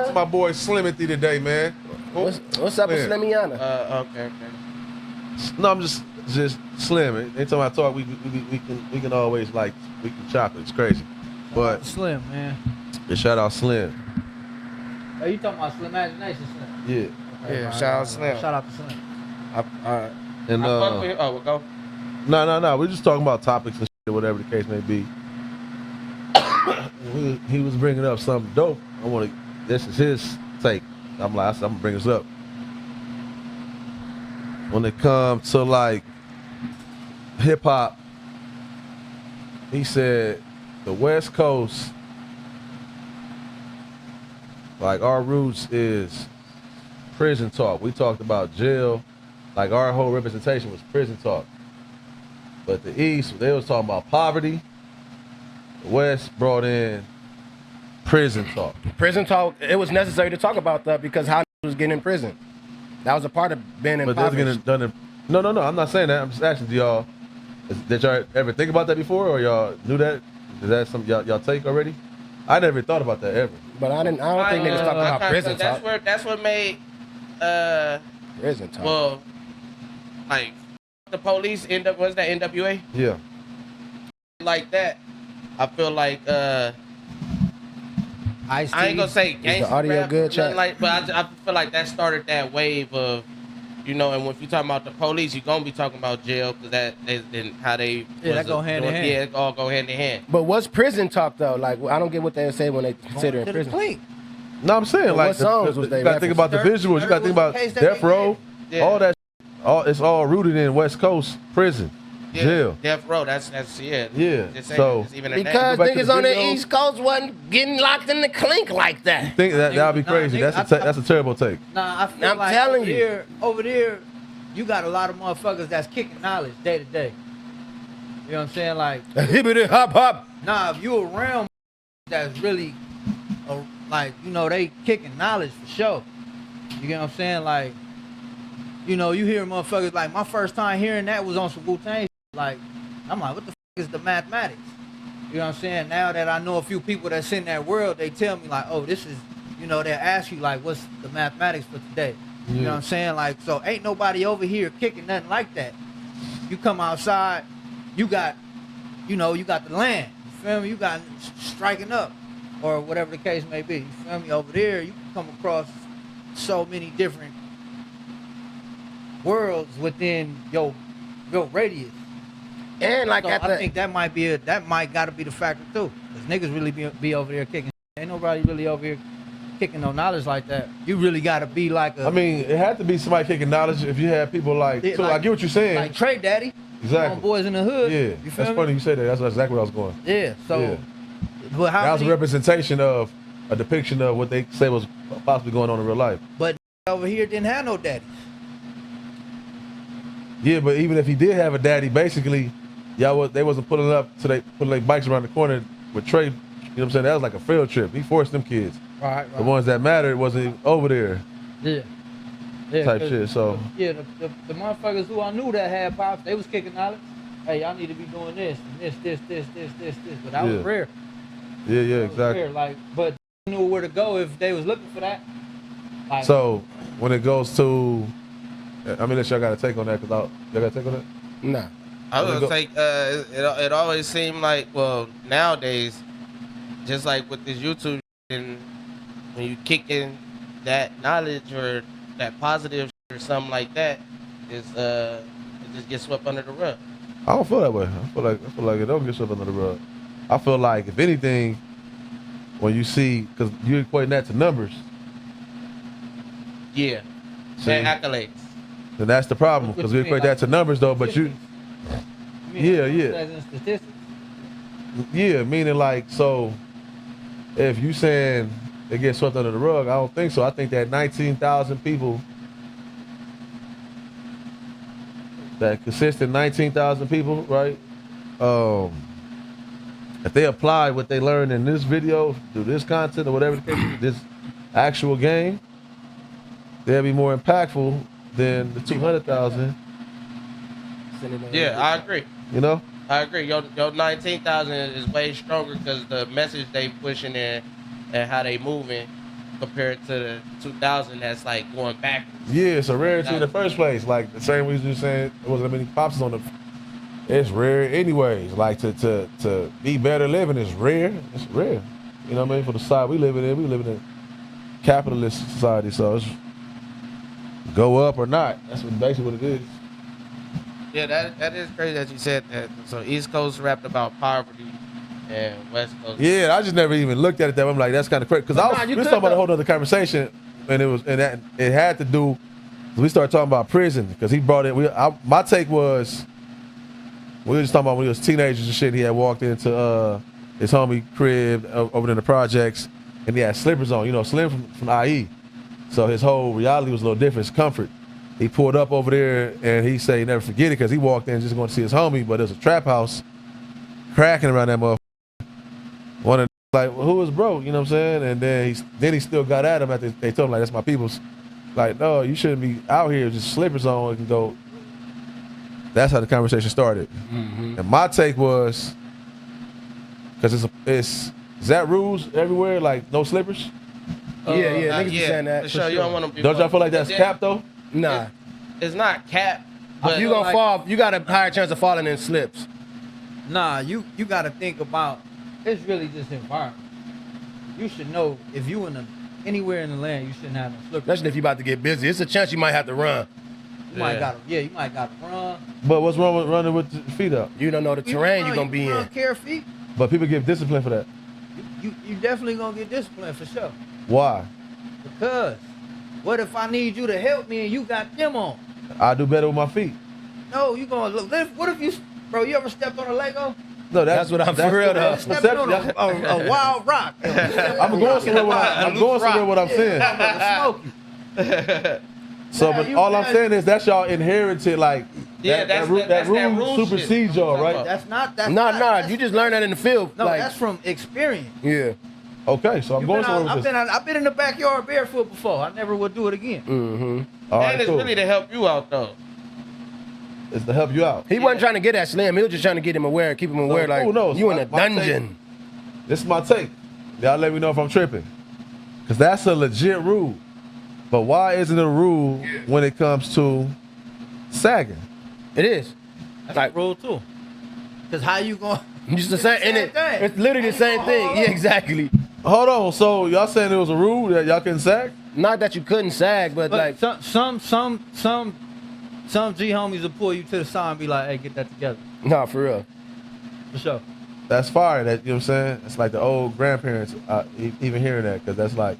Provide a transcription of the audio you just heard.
to my boy Slimothy today, man. What's up with Slimiana? Okay. No, I'm just Slim. Anytime I talk, we can always we can chocolate. It's crazy. But Slim, man. Shout out Slim. Oh, you talking about Slim Imagination, Slim? Yeah. Okay, yeah. Shout out Slim. Shout out to Slim. And we'll go. No. We're just talking about topics and shit, whatever the case may be. He was bringing up something dope. This is his take. I'm gonna bring this up. When it comes to like hip hop, he said the West Coast, like our roots is prison talk. We talked about jail, like our whole representation was prison talk. But the East, they was talking about poverty. The West brought in prison talk. Prison talk, it was necessary to talk about that because how was getting in prison. That was a part of being in prison. No, I'm not saying that. I'm just asking, y'all, did y'all ever think about that before, or y'all knew that? Is that something y'all take already? I never thought about that ever. But I don't think niggas talk about prison talk. That's what made prison talk. Well, like the police was that NWA? Yeah. Like that, I feel like I ain't gonna say gangsta audio rap, good, chat? but I feel like that started that wave of, and when you talking about the police, you gonna be talking about jail because that is how they that go hand in hand. Yeah, it all go hand in hand. But what's prison talk though? Like I don't get what they say when they consider in prison. No, I'm saying what songs was they? You gotta think about the visuals. You gotta think about Death Row. Yeah. All that. It's all rooted in West Coast prison. Yeah, jail. Death Row, that's Yeah. So even because niggas on the East Coast wasn't getting locked in the clink like that. Think that'd be crazy. That's a terrible take. Nah, I feel like telling you. Over there, you got a lot of motherfuckers that's kicking knowledge day to day. You know what I'm saying? Like hippity hop hop. Nah, if you around that's really they kicking knowledge for sure. You get what I'm saying? Like, you hear motherfuckers like my first time hearing that was on some Wu-Tang. Like, I'm like, what the is the mathematics? You know what I'm saying? Now that I know a few people that's in that world, they tell me like, oh, this is, they'll ask you like, what's the mathematics for today? Yeah. You know what I'm saying? Like, so ain't nobody over here kicking nothing like that. You come outside, you got the land. You feel me? You got striking up or whatever the case may be. You feel me? Over there, you come across so many different worlds within your radius. And like so I think that might gotta be the factor too. Cause niggas really be over there kicking. Ain't nobody really over here kicking no knowledge like that. You really gotta be like I mean, it had to be somebody kicking knowledge if you had people like I get what you're saying. Like Trey Daddy. Exactly. Boys in the hood. Yeah. That's funny you say that. That's exactly where I was going. Yeah. So but how that was a representation of a depiction of what they say was possibly going on in real life. But over here didn't have no daddies. Yeah, but even if he did have a daddy, basically, they wasn't pulling up so they putting their bikes around the corner with Trey. You know what I'm saying? That was like a field trip. He forced them kids. Right. The ones that mattered wasn't over there. Yeah. Type shit. So. Yeah, the motherfuckers who I knew that had pops, they was kicking knowledge. Hey, y'all need to be doing this, this. But that was rare. Yeah, exactly. Rare. Like, but they knew where to go if they was looking for that. Like, so when it goes to, unless y'all got a take on that, y'all got a take on that? Nah. I was gonna say, it always seemed like, well, nowadays, just like with this YouTube, and when you kick in that knowledge or that positive or something like that, it just gets swept under the rug. I don't feel that way. I feel like it don't get swept under the rug. I feel like if anything, when you see, because you're equating that to numbers. Yeah. And accolades. Then that's the problem, because we equate that to numbers though, but you. Yeah. Statistics. Yeah, meaning like, so if you saying it gets swept under the rug, I don't think so. I think that 19,000 people, that consistent 19,000 people, right? If they apply what they learned in this video, through this content or whatever the case is, this actual game, they'll be more impactful than the 200,000. Yeah, I agree. You know? I agree. Your 19,000 is way stronger because the message they pushing in and how they moving compared to the 2000 that's like going back. Yeah, it's a rarity in the first place. Like the same reason you're saying there wasn't many pops on the. It's rare anyways. Like to be better living is rare. It's rare. You know what I mean? For the side we live in, a capitalist society, so it's go up or not. That's basically what it is. Yeah, that is crazy that you said that. So East Coast rapped about poverty and West Coast. Yeah, I just never even looked at it that way. I'm like, that's kind of crazy. Because we was talking about a whole other conversation, and it had to do. We started talking about prison because he brought it. My take was we were just talking about when he was teenagers and shit. He had walked into his homie crib over in the projects, and he had slippers on. You know, Slim from IE. So his whole reality was a little different. It's comfort. He pulled up over there, and he said he never forget it because he walked in just going to see his homie, but it was a trap house cracking around that motherfucker. One of the, like, well, who was broke? You know what I'm saying? And then he still got at him after they told him, like, that's my people's. Like, no, you shouldn't be out here just slippers on and go. That's how the conversation started. Mm-hmm. And my take was, because is that rules everywhere? Like, no slippers? Niggas be saying that. For sure. You don't want to. Don't y'all feel like that's cap though? Nah. It's not cap. But If you gonna fall, you got a higher chance of falling in slips. Nah, you got to think about. It's really just environment. You should know if you anywhere in the land, you shouldn't have no slippers. Especially if you about to get busy. It's a chance you might have to run. You might gotta run. But what's wrong with running with the feet up? You don't know the terrain you're gonna be in. Care feet. But people get disciplined for that. You definitely gonna get disciplined for sure. Why? Because what if I need you to help me and you got them on? I do better with my feet. No, you gonna look. What if you ever stepped on a Lego? No, that's what I'm for real though. Stepped on a wild rock. I'm going somewhere what I'm saying. Smoke you. So, but all I'm saying is that's y'all inherited, like, that rule supersedes y'all, right? That's not. Nah. You just learn that in the field. No, like, that's from experience. Yeah. Okay, so I'm going somewhere with this. I've been in the backyard barefoot before. I never would do it again. Mm-hmm. All right, and it's really to help you out, though. It's to help you out. He wasn't trying to get at Slim. He was just trying to get him aware, keep him aware, like, you in a dungeon. This is my take. Y'all let me know if I'm tripping. Because that's a legit rule. But why isn't it a rule when it comes to sagging? It is. That's like rule too. Because how you going? Just the same thing. It's literally the same thing. Yeah, exactly. Hold on. So y'all saying there was a rule that y'all couldn't sag? Not that you couldn't sag, but like some G homies will pull you to the side and be like, "Hey, get that together." Nah, for real. For sure. That's fire. That, you know what I'm saying? It's like the old grandparents even hearing that, because that's like